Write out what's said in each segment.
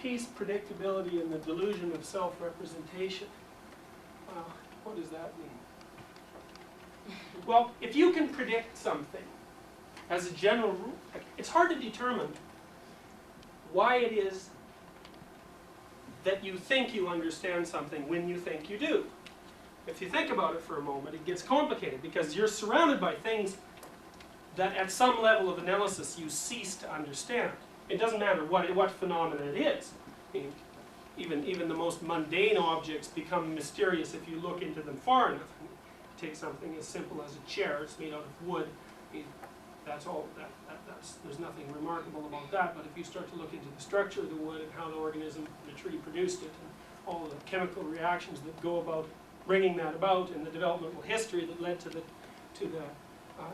peace, predictability, and the delusion of self-representation. What does that mean? Well, if you can predict something, as a general rule, it's hard to determine why it is that you think you understand something when you think you do. If you think about it for a moment, it gets complicated because you're surrounded by things that at some level of analysis you cease to understand. It doesn't matter what phenomena it is. I mean, even the most mundane objects become mysterious if you look into them far enough. Take something as simple as a chair. It's made out of wood. I mean, that's all. There's nothing remarkable about that. But if you start to look into the structure of the wood and how the organism, the tree, produced it, and all the chemical reactions that go about bringing that about, and the developmental history that led to the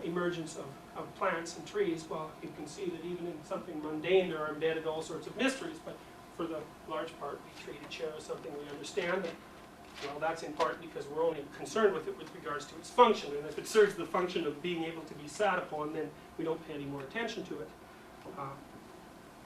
emergence of plants and trees, well, you can see that even in something mundane there are embedded all sorts of mysteries. But for the large part, we treat a chair as something we understand. And, well, that's in part because we're only concerned with it with regards to its function. And if it serves the function of being able to be sat upon, then we don't pay any more attention to it.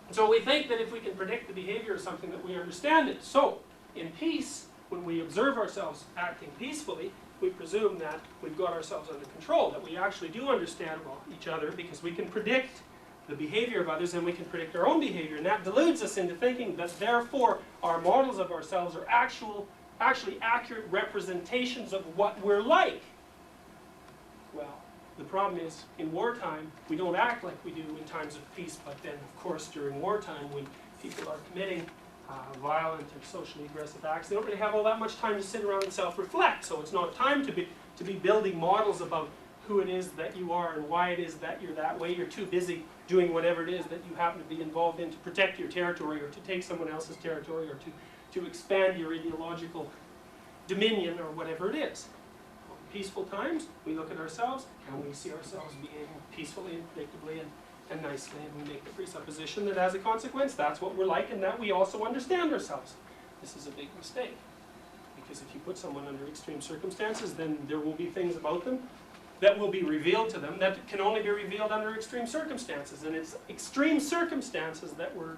So we think that if we can predict the behavior of something, that we understand it. So, in peace, when we observe ourselves acting peacefully, we presume that we've got ourselves under control, that we actually do understand about each other because we can predict the behavior of others and we can predict our own behavior. And that deludes us into thinking that therefore our models of ourselves are actually accurate representations of what we're like. Well, the problem is, in wartime, we don't act like we do in times of peace, but then, of course, during wartime, when people are committing violent and socially aggressive acts, they don't really have all that much time to sit around and self-reflect. So it's not time to be building models about who it is that you are and why it is that you're that way. You're too busy doing whatever it is that you happen to be involved in to protect your territory or to take someone else's territory or to expand your ideological dominion or whatever it is. In peaceful times, we look at ourselves and we see ourselves behaving peacefully and predictably and nicely, and we make the presupposition that as a consequence, that's what we're like and that we also understand ourselves. This is a big mistake, because if you put someone under extreme circumstances, then there will be things about them that will be revealed to them that can only be revealed under extreme circumstances. And it's extreme circumstances that we're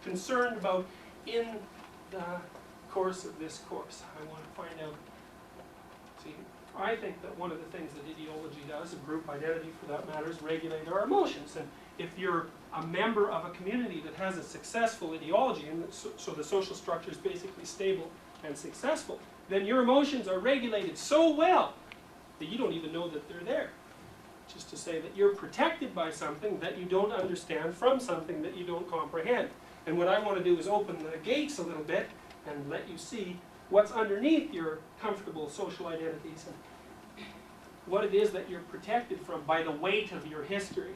concerned about in the course of this course. I want to find out, see, I think that one of the things that ideology does, and group identity for that matter, is regulate our emotions. And if you're a member of a community that has a successful ideology, and so the social structure is basically stable and successful, then your emotions are regulated so well that you don't even know that they're there. Which is to say that you're protected by something that you don't understand from something that you don't comprehend. And what I want to do is open the gates a little bit and let you see what's underneath your comfortable social identities and what it is that you're protected from by the weight of your history.